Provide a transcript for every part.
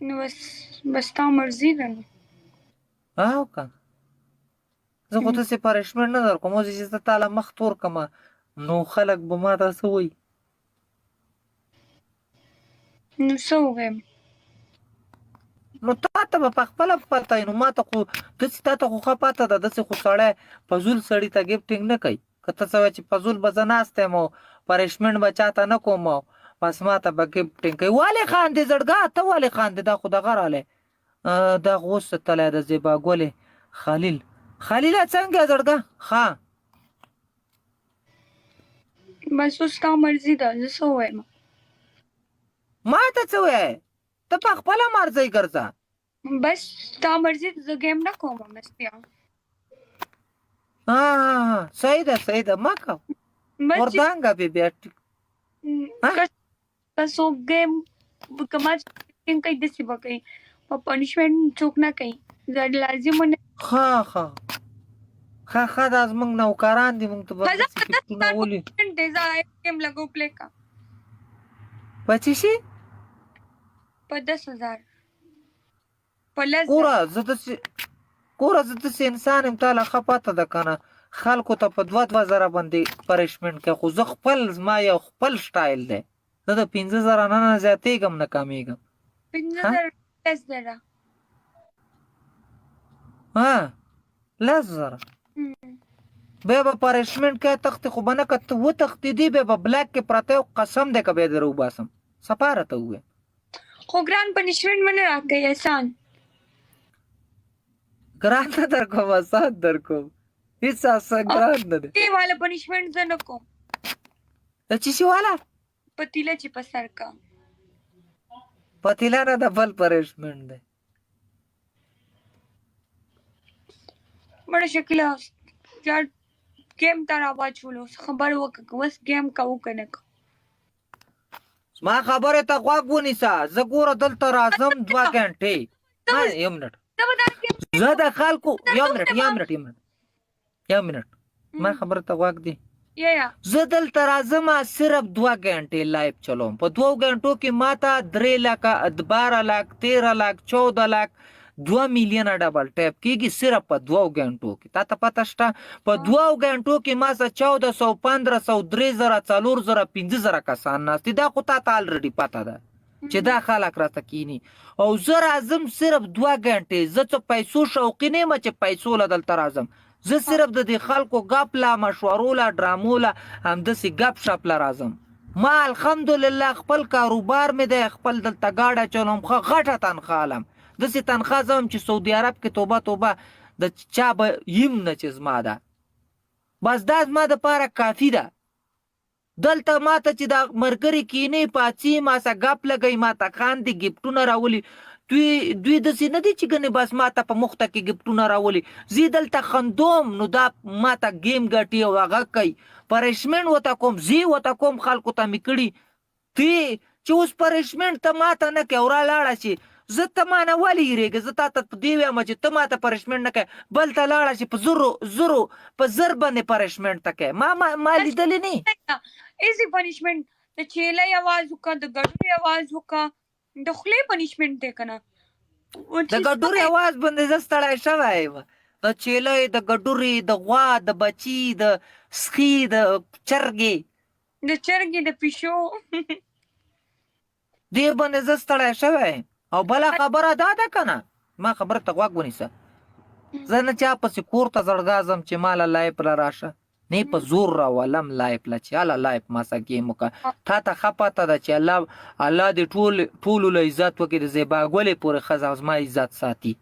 نو بس تا مرضي ده نو. او که زه خو داسې پریشمنټ نه در کوم، اوس چې زه تاله مخ تور کړم نو خلک به ما ته څه وایي. نو څه ووایم؟ نو تا ته به پخپله پته وي، نو ما ته خو داسې تا ته خو ښه پته ده، داسې خو سړی فضول سړي ته ګفټینګ نه کوي. که ته څه وایې چې فضول به زه ناست یم او پریشمنټ به چاته نه کوم او بس ما ته به ګفټینګ کوي. ولې خاندې زړګا، ته ولې خاندې؟ دا خو دغه رالی دا خو اوس تلی د زیبا ګلې خلیله څنګه یې زړګا؟ ښه بس اوس تا مرضي ده، زه څه ووایم؟ ما ته څه وایې؟ ته پخپله مرضۍ ګرځه. بس تا مرضي ده، زه ګیم نه کوم بس بیا. صحیح ده مه کوه بس وردانګه بې بیا که څوک ګیم که ما ګیم کوي داسې به کوي، په پنشمنټ څوک نه کوي، لازمه نه. ښه دا زموږ نوکران دي، موږ ته به داسې ګفټونه ولي دی. زه ګیم لګو پلی کا په څه شي؟ په 10,000 په لس ګوره زه داسې انسان یم، تا له ښه پته ده که نه، خلکو ته په 2 زره باندې پریشمنټ کوي، خو زه خپل زما یو خپل سټایل دی، زه د 15,000 نه زیاتېږم نه کمېږم. 15,000 10,000 10,000 بیا به پریشمنټ کوي، تختې خو به نه که ته وتښتېدې بیا به بلاک کې پرته یو قسم دی که بیا در وباسم صفا راته ووایه. خو ګران پنشمنټ مه نه راکوئ، احسان ګران نه در کوم، آسان در کوم، هېڅ آسان ګران نه دی. دې والا پنشمنټ زه نه کوم. د څه شي والا؟ پتیله چې په سر کا پتیله نه د بل پریشمنټ دی. مړه شکیله یار ګیم ته راواچولو، خبر وکړه اوس ګیم کوو که نه کوو. ما خبرې ته غوږ ونیسه، زه ګوره دلته راځم 2 ګنټې. یو منټ زه د خلکو یو منټ ما خبره ته غوږ دی. زه دلته راځم صرف 2 ګنټې لایف چلوم، په 2 ګنټو کې ماته 3 لکه 12 لک 13 لک 14 لک 2 میلیونه ډبل ټیپ کېږي صرف په 2 ګنټو کې. تا ته پته شته په 2 ګنټو کې ما څه 1400 1500 3000 4000 5000 کسان ناست دي. دا خو تا ته الریډي پته ده چې دا خلک راته کینی، او زه راځم صرف 2 ګنټې. زه څه پیسو شوقي نه یم چې پیسو له دلته راځم، زه صرف د دې خلکو ګپ له مشورو له ډرامو له همداسې ګپ شپ له راځم. ما الحمدلله خپل کاروبار مې دی، خپل دلته ګاډه چلوم، ښه غټه تنخوا علم، داسې تنخوا زه هم چې سعودي عرب کې توبه د چا به یم نه چې زما ده، بس دا زما دپاره کافي ده. دلته ماته چې دا ملګري کینې پاڅي ما سره ګپ لګوي، ماته خاندي، ګفټونه راولي. دوی داسې نه دي چې ګنې بس ماته په مخته کې ګفټونه راولي، زه دلته خندوم نو دا ماته ګیم ګټي او هغه کوي، پریشمنټ ورته کوم، زه ورته کوم، خلکو ته مې کړي تی چې اوس پریشمنټ ته ماته نه کوې او رالاړه شي. زه ته ما نه ولې هېرېږې؟ زه تا ته په دې وایم چې ته ماته پریشمنټ نه کوې، بل ته لاړه شي په زر باندې پریشمنټ ته کوې. ما لیدلې نه ایزي پنشمنټ د چیلې आवाज وکړه، د ګډوري आवाज وکړه، د خولې پنشمنټ دی کنه. د ګډوري आवाज باندې زه ستړی شوی یم، د چیلې، د ګډوري، د غوا، د بچي، د سخي، د چرګې، د چرګې، د پیشو دې باندې زه ستړی شوی. او بله خبره دا ده که نه، ما خبره ته غوږ ونیسه، زه نه چا پسې کور ته زړګا ځم چې ماله لایف له راشه، نه په زور راولم لایف له چې هله لایف ما سره ګیم وکړه. تا ته ښه پته ده چې الله دې ټولو له عزت وکړي، د زیبا ګلې پورې ښځه زما عزت ساتي،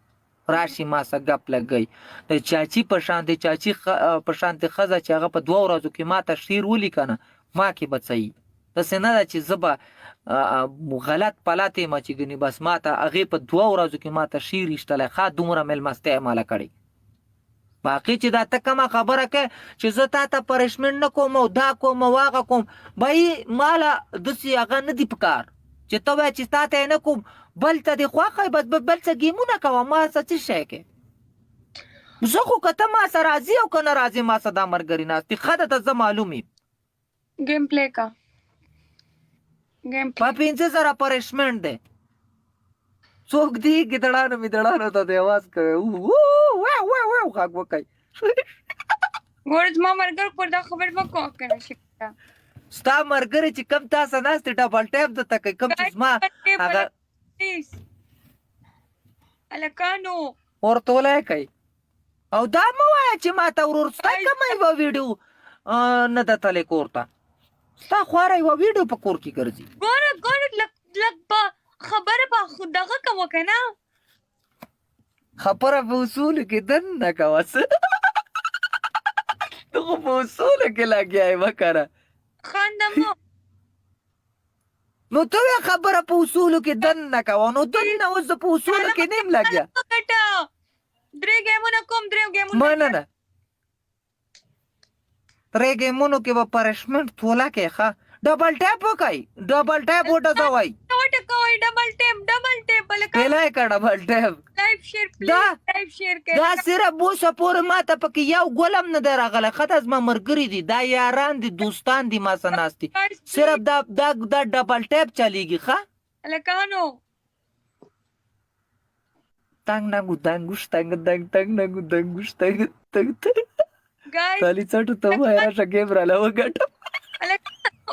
راشي ما سره ګپ لګوي. د چاچي په شانتې ښځه چې هغه په 2 ورځو کې ما ته شعر ولیکه نه، ما کې به څه وي. داسې نه ده چې زه به غلط پلت یم چې ګنې بس ما ته هغې په 2 ورځو کې ما ته شعر ایستلی، ښه دومره میلمستیا یې ماله کړې. باقي چې دا ته کومه خبره کوې چې زه تا ته پریشمنټ نه کوم او دا کوم او هغه کوم، بهی ماله داسې هغه نه دي په کار چې ته وایې چې تا ته یې نه کوم، بل ته دې خوښه وي بس بل څه ګیمونه کوه، ما څه څه شی کوې. زه خو که ته ما سره راځي او که نه راځي ما سره دا ملګري ناست دي، ښه ده ته زه معلوم یم. ګیم پلی کا په 15,000 پریشمنټ دی. څوک دی ګیدړانو میدړانو ته د اواز کوي غږ وکړي ګوره زما ملګرو پر دا خبر مه کوه کنه شکر ستا ملګري چې کم تاسو ناست ډبل ټیپ درته کوي کوم چې زما هغه پلیز هلکانو ورته ولی کوي او دا مه وایه چې ما ته ورور ستا کومه یوه ویډیو نه ده تللی کور ته ستا خواره یوه ویډیو په کور کې ګرځي ګوره لږ به خبره به دغه کوه که نه خبره په اصولو کې دننه کوه څه ته خو په اصولو کې لګیا یې مه کره خانده مو نو ته وایه خبره په اصولو کې دننه کوه نو دننه اوس زه په اصولو کې نیم لګیا ګټه 3 ګیمونه کوم 3 ګیمونه مننه 3 ګیمونو کې به پرشمنټ توله کې ښه ډبل ټیپ وکړئ ډبل ټیپ وډزوئ وټکوئ ډبل ټیپ پیلای که ډبل ټیپ لایف شیر دا لایف شیر کوي دا صرف اوسه پورې ما ته پکې یو ګل هم نه دی راغلی ښه دا زما ملګري دي دا یاران دي دوستان دي ما سره ناست دي صرف دا ډبل ټیپ چلیږي ښه هلکانو تنګ نګو دنګوش تنګ دنګ تنګ نګو دنګوش تنګ تنګ ګایز کالی څټو ته وایه راشه ګیم راله وګټم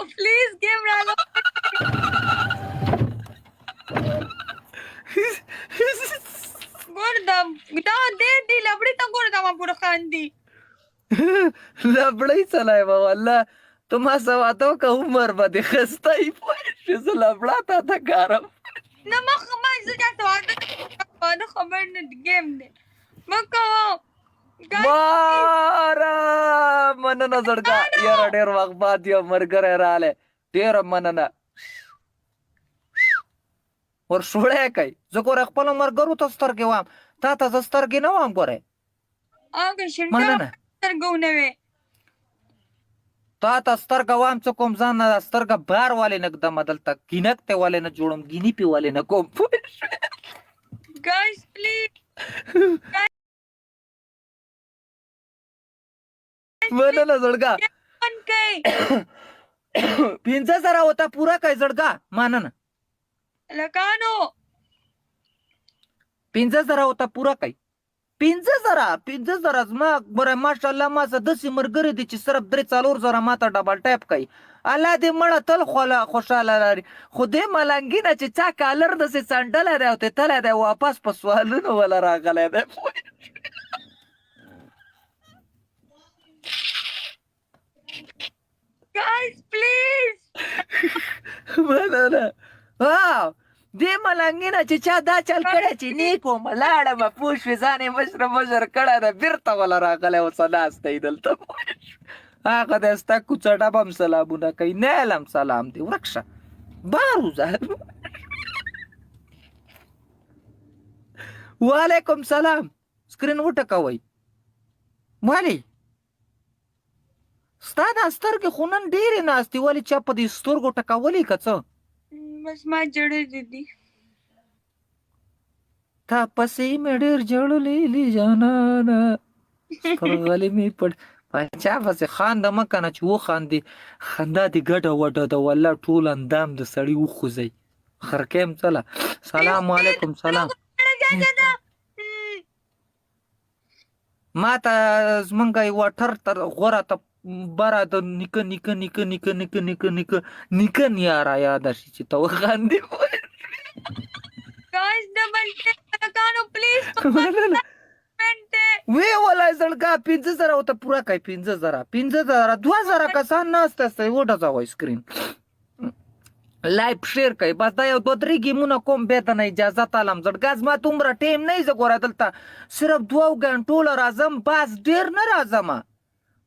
پلیز گیم راغو ګور دا دې دی لبړی ته ګور دا ما پورا خاندي لبړی چلای به والله تو ما سواتو که عمر به دې خسته یې پوه شې زه لبړه تا ته کارم نه مخ ما زه چاته واده خبر نه گیم دی مه کوه ماره مننه زړګه یاره ډېر وخت بعد یو ملګری رالی ډېره مننه ورشوړی کوي زه ګوره خپلو ملګرو ته سترګې وام تا ته زه سترګې نه وام ګورې هغه شنډه مننه سترګونه وې تا ته سترګه وام څه کوم ځان نه سترګه بار والې نه ږدمه دلته ګینک ته والې نه جوړم ګیني پې والې نه کوم ګایز پلیز مننه زړګه فن کوي 15,000 ورته پوره کوي زړګه مننه هلکانو 15,000 ورته پوره کوي 15,000 زما ګوره ماشاءالله ما سره داسې ملګري دي چې صرف 3-4 ما ته ډبل ټیپ کوي الله دې مړه تل خوشحاله لري خو دې ملنګي نه چې چا کالر داسې سنډلی دی او ته تلی دی واپس په سوالونو وله راغلی دی guys please مننه واو دې ملنګي نه چې چا دا چل کړی چې نیک وم لاړمه پوه شوې ځان یې مشر کړی دی بېرته وله راغلی اوسه ناست دی دلته هغه دی ستا کوڅه ډب هم سلامونه کوي نیل هم سلام دی ورک شه بار وځه وعلیکم سلام سکرین وټکوئ ولې ستا دا سترګې خو نن ډېرې ناستې ولې چا په دې سترګو ټکولې که څه بس ما جړلې دي تا پسې مې ډېر جړلې جانانه سترغلې مې پټ چا پسې خانده مه که نه چې وخاندې خندا دې ګډه وډه ده والله ټول اندام د سړي وخوځئ خرکیم څله سلام علیکم سلام ما ته زمونږ یوه ټر تر غوره ته بره د نیکه نیکه نیکه نیکه نیکه نیکه نیکه نیکه نیاره یاده شي چې ته وخاندې guys double tap هلکانو پلیز وی ولی زړګه 15,000 ورته پوره کوي 15,000 2,000 کسان ناسته سئ وډزوئ سکرین لایف شیر کوي بس دا یو 2-3 ګیمونه کوم بیا ته نه اجازت علم زړګه زما دومره ټیم نه زه ګوره دلته صرف 2 غنټو له راځم بس ډېر نه راځم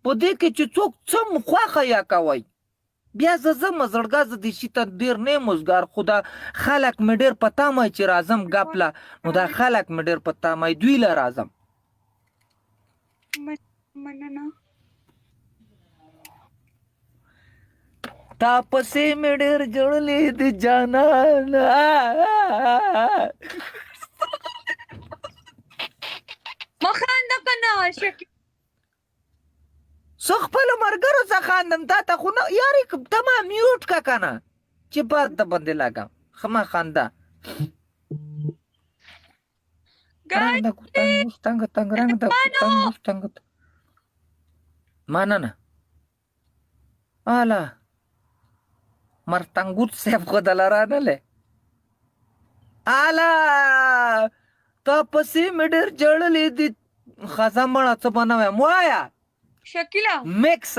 په دې کې چې څوک څه خوښه یا کوئ بیا زه ځم زړګه زه دې شي ته ډېر نه یم اوزګار خو دا خلک مې ډېر په تمه چې راځم ګپله نو دا خلک مې ډېر په تمه دوی له راځم مننه تا پسې مې ډېر جړلې د جانانه ما خانده که نه شکل زه خپلو ملګرو څه خاندم تا ته خو نه یارې ته ما میوټ که که نه چې بد د باندې لګم ښه مه خانده Rang da kutang mustang tang rang da kutang mustang. Mana na? Ala. Martanggut sep ko dalarana le. Ala. Taapsee मिडर जळली ती खजांबळाचं बनव्या मुळाया शकीला मेक्स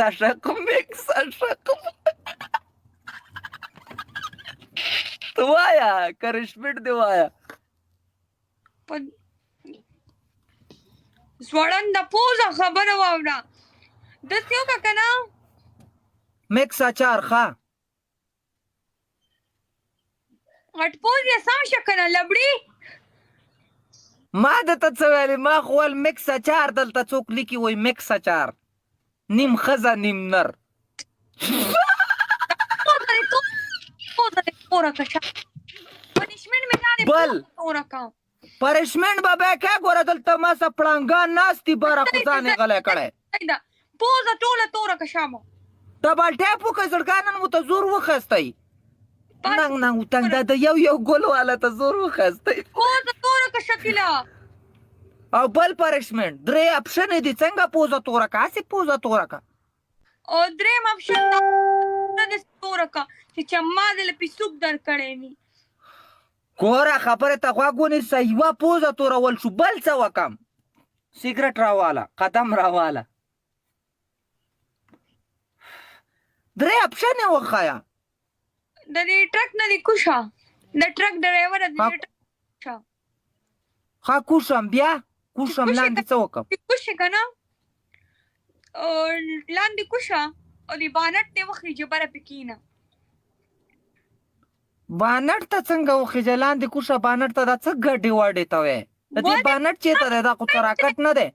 वाया करिश्मेट देवाया पण स्वळंदा पोजा खबर वावडा दस्यो का कना मेक्सा चार खा हटपोज या सांग शकना लबडी مادة تسوالي ما خوال ميكسا چار دلتا چوك ليكي وي ميكسا چار نيم خزا نيم نر بل پرشمنٹ بابا کیا گورا دلتا ما سا پلانگان ناستی بارا خزانے غلے کڑے پوزا ټوله تورا کشامو ډبل ټاپو که زړګانن مو ته زور وخستی ننګ ننګ وتنګ دا د یو ګل والا ته زور وخستی پوزا تورا که شکیلا او بل پرشمنٹ درې اپشن دي څنګه پوزا تورا کا اسی پوزا تورا کا او دریم اپشن د تورا کا چې چما دل پیسوب در کړې ني ګورا خبره ته غوګونی سیوا پوزا تورا ول شو بل څه وکم سیګریټ راواله قدم راواله درې اپشن وخایا د دې ټرک نه دی کوشا د ټرک ډرایور د دې ټرک خا کوشم بیا کوشم لاندې څه وکم کوشي کنه او لاندې کوشا او دی بانټ ته وخی جبره پکینه بانټ ته څنګه وخی لاندې کوشا بانټ ته دا څه ګډي واډي ته وې د دې بانټ چې ته دا کو تراکټ نه ده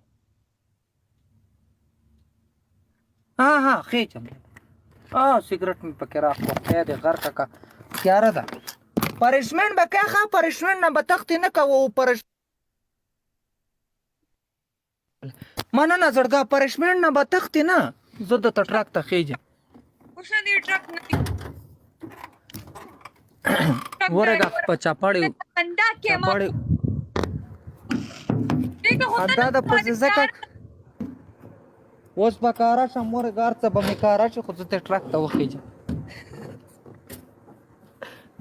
ها خېچم سیګریټ می پکې راخو خیا دې غر کا کیاره ده پرشمن به که خا پرشمن نه به تخت نه کوو پرش مننه زړګه پرشمن نه به تخت نه زه د ټرک ته خېجم اوس دې ټرک نه ورګه په چاپړی اندا کې ما دغه هدا د پززکه اوس به کارا شم ورګار څه به مې کارا چې خو زه ته ټرک ته وخېجم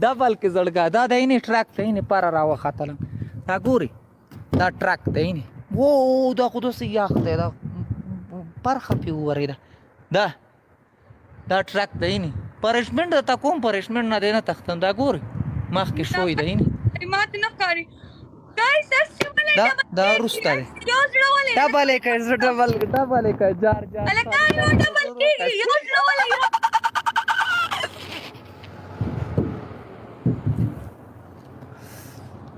دا بلکې زړګه دا د اینې ټرک ته اینې پر راوختلم دا ګوري دا ټرک ته اینې وو دا خو داسې یخ دی دا برخه پې وورېده دا ټرک دی اینې پرشمنټ درته کوم پرشمنټ نه دی نه تښتم دا ګوري مخکې شوی دی اینې ماته نه ښکاري دا وروسته دی ډبل یې کړ زه ډبل یې کړ جار هلکان یو ډبل کېږي یو زړه ولې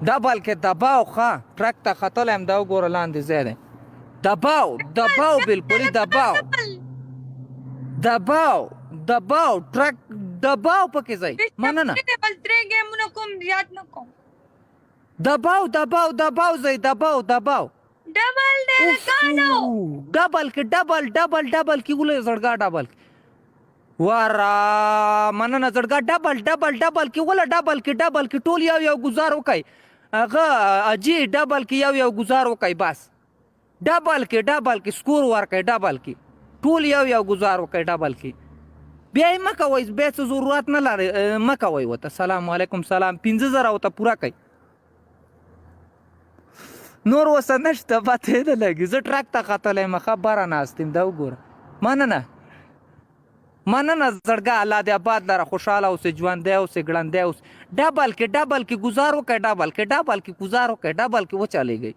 ډبل کې دباو ښه ټرک ته ختلی یم دا وګوره لاندې ځای دی دباو بلکلي دباو ټرک دباو پکې ځای مننه بل درې ګیمونه کوم زیات نه کوم دباو ځای دباو ډبل دی لکانو ډبل کې ډبل کې ولې زړګا ډبل ورا مننه زړګا ډبل کې ولا ډبل کې ټول یو گزار وکای هغه اجي ډبل کې یو گزار وکای بس ډبل کې سکور ورکای ډبل کې ټول یو گزار وکای ډبل کې بیا یې مکوئ بیا څه ضرورت نه لري مکوئ ورته سلام علیکم سلام 5000 ورته پوره کوي نور وسه نشته پته نه لګي زه ټرک ته ختلی یم ښه بره ناست یم دا وګوره مننه زړګه الله دې آباد لره خوشحاله اوسې ژوندی اوسې ګړندی اوسې ډبل کې ګزار وکړئ ډبل کې ګزار وکړئ ډبل کې وچلېږئ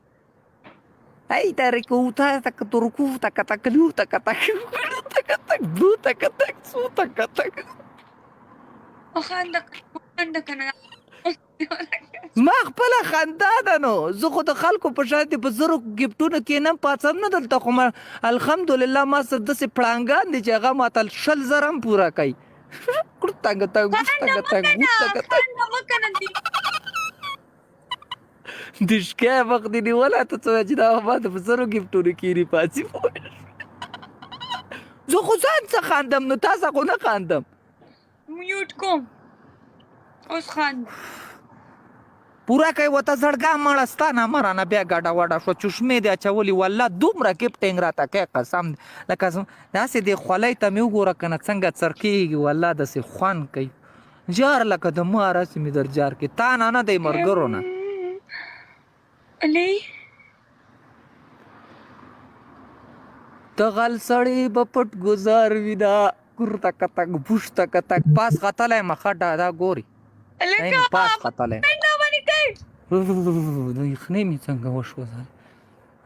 ای ترکوتا تک ترکو تک تکلو تک دو تک سو تک خنده کنه ما خپله خندا ده نو زه خو د خلکو په شان په زرو ګفټونه کېنم پاڅم نه دلته خو الحمدلله ما سره داسې پړانګان دي چې هغه ماته 100,000 هم پوره کوي دشکای وخت دی نیولی ته څه وایي چې دا ما ته په زرو ګفټونه کېني پاڅي زه خو ځان څه خاندم نو تاسو خو نه خاندم میوټ کوم اوس خاند پورا کوي وته زړګا مړستا نه مرانه بیا ګډه وډه شو چشمې دی اچولي والله دومره کیپټینګ راته کوي قسم لکه داسې دی خولۍ ته مې وګوره که نه څنګه څرکېږي والله داسې خوند کوي جار لکه د مار هسې مې در جار کې تا نه دی ملګرو نه علي ته غل سړی به پټ ګزار وي دا کورته کتک پوشته کتک پاس ختلی مخه ډادا ګوري پاس ختلی یخنۍ مې څنګه وشوه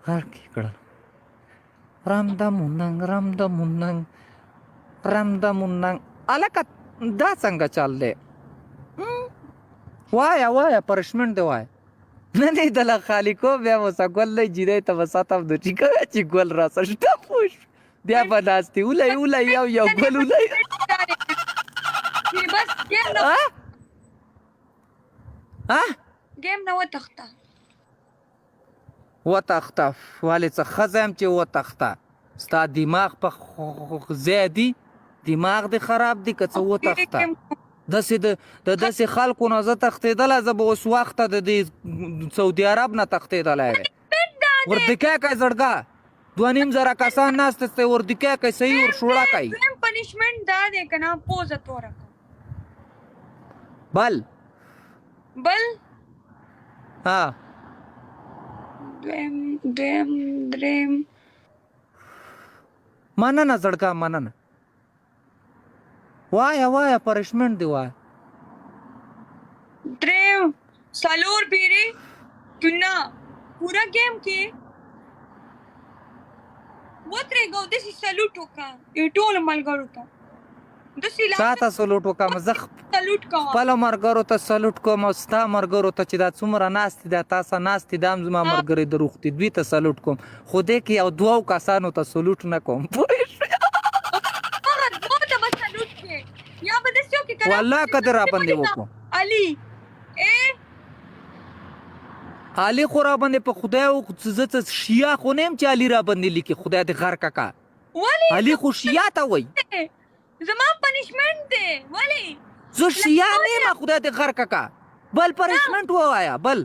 غر کې کړل رمدموننګ رمدموننګ رمدموننګ هلکه دا څنګه چل دی وایه پرشمنټ دی وایه نه نه دله خالی کو بیا وسه ګل دی جیدی ته به ساتم د ټیکه چې ګل راسه شته پوش بیا به ناستې اولی یو ګل اولی ګیم نه وتښته ولې څه ښځه یم چې وتښته ستا دماغ په ځای دي دماغ دې خراب دي که څه وتښته داسې د داسې خلکو نه زه تښتېدلی زه به اوس وخته د دې سعودي عرب نه تښتېدلی دی وردکای کوي زړګا 2,500 کسان ناست دی وردکای کوي صحیح ورشوړه کوي پنشمنټ دا دی که نه پوزه توره بل ها دریم مننه زړګا مننه وایه پرشمنټ دی وایه دریم څلور پیرې نه پوره ګیم کې ودرېږه او داسې سلوټ وکړه ټولو ملګرو ته چا ته سلوټ وکړم زه خپلو ملګرو ته سلوټ کوم او ستا ملګرو ته چې دا څومره ناست دي تا سره ناست دي دا هم زما ملګري د روغتي دوی ته سلوټ کوم خو دې کې یو 2 کسانو ته سلوټ نه کوم والله که دې راباندې وکړو علي خو راباندې په خدای زه څه شیعه خو نه یم چې علي راباندې لیکي خدای دې غر ککا علي خو شیعه ته وایي زما پنشمنټ دی ولې زه شیعه نه یم خدای دې غر ککا بل پنشمنټ ووایه بل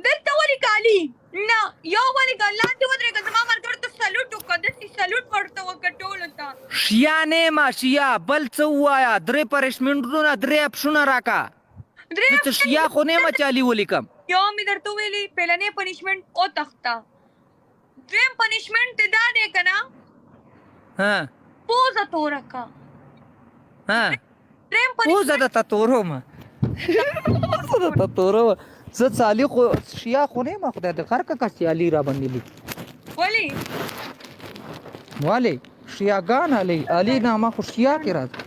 دلته ولیکه علي نه یو ولیکه لاندې ودرېږه زما ملګرو ته سلوټ وکړه داسې سلوټ ورته وکړه ټولو ته شیعه نه یم شیعه بل څه ووایه 3 پنشمنټونه 3 اپشنونه راکړه زه څه شیعه خو نه یم چې علي ولیکم یو مې درته ویلي پهلنی پنشمنټ وتښته دریم پنشمنټ دا دی که نه پوزه توره کړه پوزه درته توروم زه څالي خو شیعه خو نه یم خدای دې غر کړه چې علي راباندې لیکي ولې شیعهګان علي نامه خو شیعه کې راځي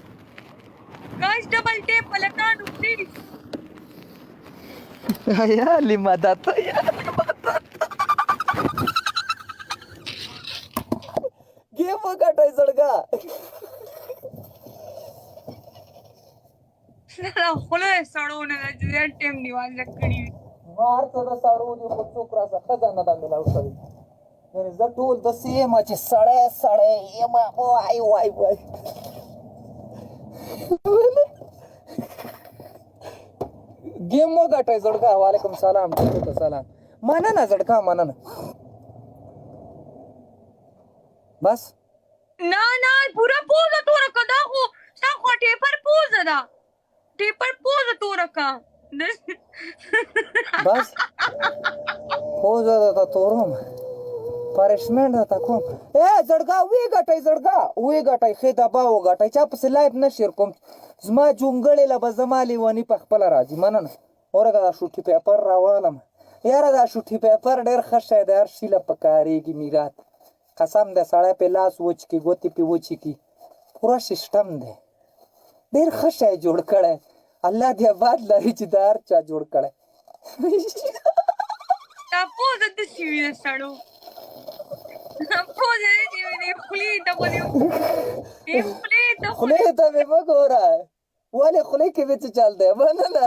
guys double tap پلټانو پلیز یا لمدد گیم وګټئ زړګا خوله یې سړونه ده چې ډېر ټایم نیوازه کړي وي مار ته د سړو دي خو څوک راڅه ښځه نه ده میلاو شوې یعنې زه ټول داسې یم چې سړی یم وای گیم وګټئ زړګا وعلیکم سلام ټولو ته سلام مننه زړګا مننه بس نه پوره پوزه توره که دا خو ستا خو ټیپر پوزه ده ټیپر پوزه توره که بس پوزه درته تورم پنشمنټ درته کوم زړګا وګټئ ښې دبا وګټئ چا پسې لایف نه شیر کوم زما جونګړې له به زما لیوني په خپله راځي مننه ورګه دا شوټي پیپر راوالم یاره دا شوټي پیپر ډېر ښه شی دی هر شي له پکارېږي میرات قسم دی سړی پې لاس وچ کړي ګوتې پې وچې کړي پوره سیسټم دی ډېر ښه شی جوړ کړی الله دې آباد لري چې دا هر چا جوړ کړی دا پوزه داسې وي د سړو پوزه داسې وي د خولې ته خولې ته مې مه ګوره ولې خولې کې مې څه چل دی مننه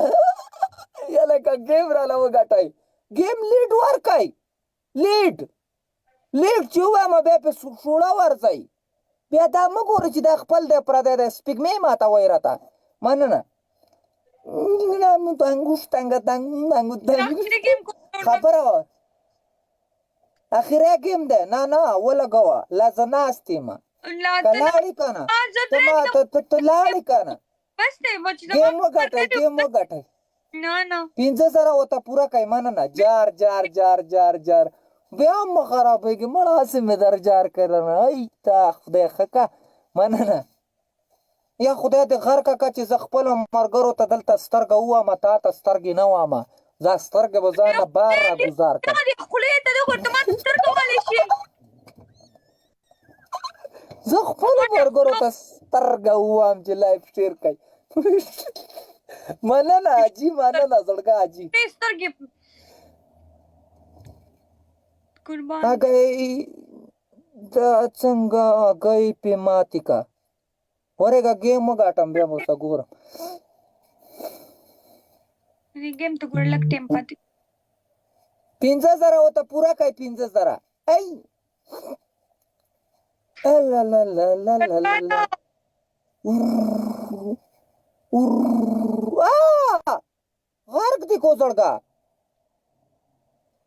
یا لکه ګیم راله وګټئ ګیم لیډ ورکئ لیډ چې ووایم بیا پې شوړه ورځئ بیا دا مه ګورئ چې دا خپل دی پردی دی سپږمې ماته وایي راته مننه خبره وه اخیری ګیم دی نه ولګوه لا زه ناست یم که لاړې که نه ته لاړې که نه ګیم وګټئ پنځه زره ورته پوره کوي مننه جار بیا هم مه خرابېږي مړه هسې مې در جار کړه نه ای تا خدای ښه که مننه یا خدای دې غر که چې زه خپلو ملګرو ته دلته سترګه ووامه تا ته سترګې نه وامه دا سترګې به ځانه بار را ګزار کړم زه خپلو ملګرو ته سترګه ووام چې لایف شیر کوي مننه حاجي مننه زړګه حاجي هګۍ دا څنګه هګۍ پې ماتې که ورېږه ګیم وګاټم بیا به ورته ګورم پنځه زره ورته پوره کوي 15,000 ای غرق دی کو زړګه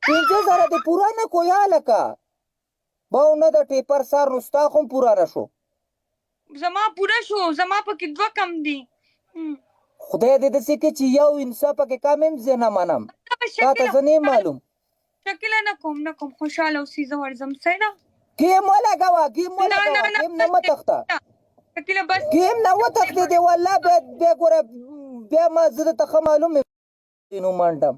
15,000 دې پوره نه کو یا لکه باونه د ټیپر سار نو ستا خو هم پوره نه شو زما پوره شو زما پکې 2 کم دي خدای دې داسې کړي چې یو انسان پکې کم هم زه نه منم تا ته زه نه معلوم شکله نه کوم خوشحاله اوسې زه ورځم سینا ګیم ولګوه ګیم مه تښته ګیم نه وتښتې دی والله بیا ګوره بیا ما زه درته ښه معلوم نو منډم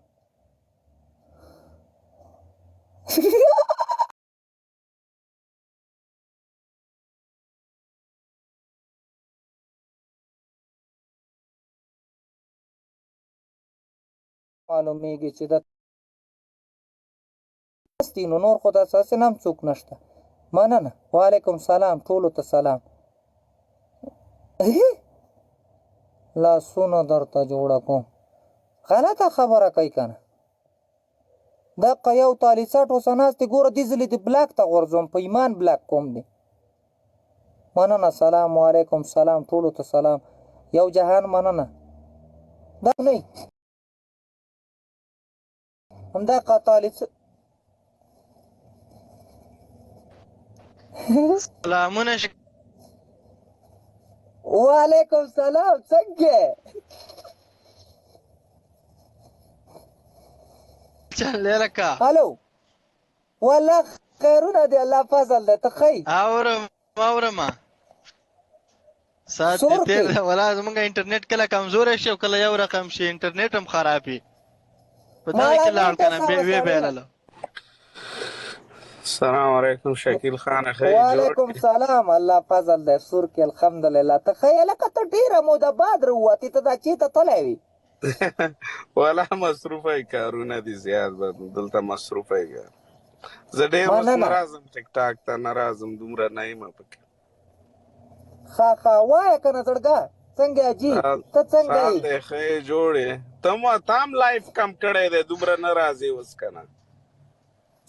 معلومیږي چې دا نو نور خو داسې نه هم څوک نشته مننه وعلیکم سلام ټولو ته سلام لاسونه درته جوړه کوم غلطه خبره کوي که نه دقه یو تالي څټ اوسه ناست دی ګوره دې ځلې د بلاک ته غورځوم په ایمان بلاک کوم دی مننه سلام وعلیکم سلام ټولو ته سلام یو جهان مننه دا نه همدقه تالي سلامونه وعلیکم سلام څنګه چل لکه الو والله خیرونه دی الله فضل دی ته ښه اورم ساعت دې تېر دی ولا زمونږ انټرنیټ کله کمزوری شي او کله یو رقم شي انټرنیټ هم خراب وي په دغه کې لاړ که نه ویې بایلله السلام علیکم شکیل خان خیر وعلیکم سلام الله فضل دی سور کې الحمدلله ته ښه یې لکه ته ډېره موده بعد راووتې ته دا چېرته تللی وي والا مصروفه کارونه دي زیات به دلته مصروفه یې زه ډېر اوس نه راځم ټیک ټاک ته نه راځم دومره نه یم پکې ښه وایه که نه زړګه څنګه جي ته څنګه یې ښه یې جوړ یې ته هم لایف کم کړی دی دومره نه راځې اوس که نه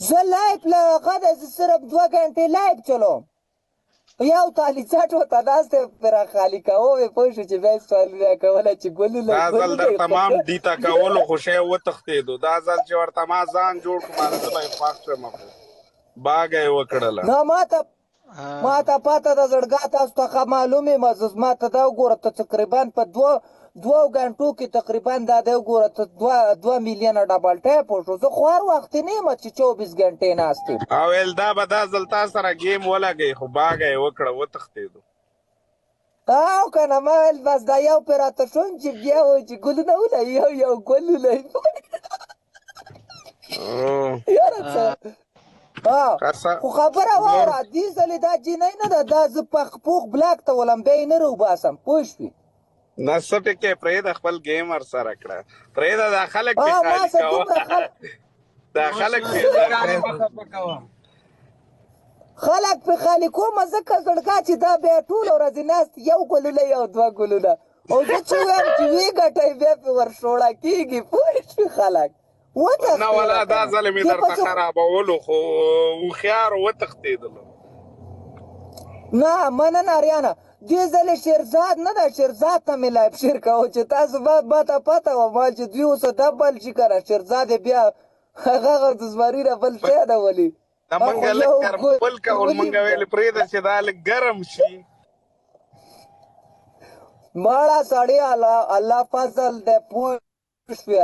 زه لایف له هغه دی زه صرف 2 ګنټې لایف چلوم یو تالي څټ ورته ناست دی پرې خالي کوو مې پوه شو چې بیا یې سوالونه کوله چې ګلونه دا ځل در تمام ډیټا کولو خو شی وتښتېدو دا ځل چې ورته ما ځان جوړ کړم زه به یې خوښ شم باګه یې وکړله نه ماته پاته د زړګا تاسو ته ښه معلوم یم ما ته دا وګوره ته تقریبا په 2 غنټو کې تقریبا دا دی وګوره ته 2 میلیونه ډبل ټیپ وشو زه خو هر وخت نه یم چې 24 غنټې ناست یم او ویل دا به دا ځل تا سره ګیم ولګئ خو باګه یې وکړه وتښتېدو او که نه ما ویل بس دا یو پرې راته شوم چې بیا وایي چې ګلونه ولایي یو ګل ولایي یاره څه خو خبره واوره دې ځلې دا جینۍ نه ده دا زه پوخ بلاک ته ولم بیا یې نه راوباسم پوه شوې نه څه پکې پرېږده خپل ګیم ورسره کړه پرېږده دا خلک پې خالي کوه دا خلک پې خالي کومه ځکه زړګا چې دا بیا ټوله ورځې ناست یو ګلونه یو 2 ګلونه او زه چې وایم چې ویې ګټئ بیا پې ورشوړه کېږي پوه شوې خلک نه ولا دا ځل مې درته خرابولو خو هوښیار وتښتېدلو نه مننه اریانه دې ځلې شیرزاد نه ده شیرزاد ته مې لایف شیر کوو چې تاسو ما ته پته وه ما چې دوی اوس ډبل شي که نه شیرزاد یې بیا هغه د زمري نه بل شی نه ولي دا منګه لږ ګرمول کول منګه ویلې پرېږده چې دا لږ ګرم شي ماړه سړی الله فضل دی پوه شوې